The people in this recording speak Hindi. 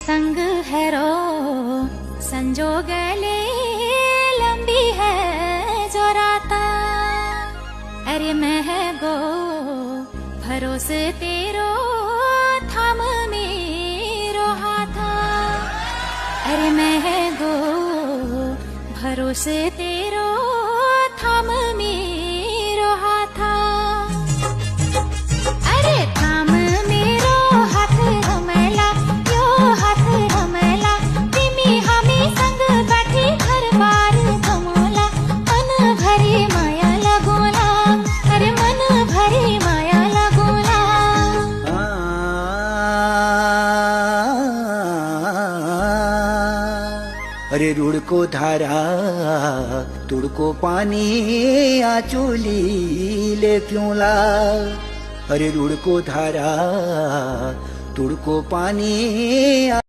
संग है रो संजोगले लंबी है जो राता। अरे मैं है गो भरोसे तेरो थाम मेरो हाथा। अरे मैं है गो भरोसे तेरो थाम मेरो हाथा। अरे थाम मेरो हाथ रमला यो हाथ रमला तिमी हामी संग बैठी घर बार थमोला। मन भरी माया लगोला अरे मन भरी माया लगोला। अरे रुड़ को धारा तुड़ को पानी आचोली ले क्यों ला। अरे रुड़ को धारा तुड़ को पानी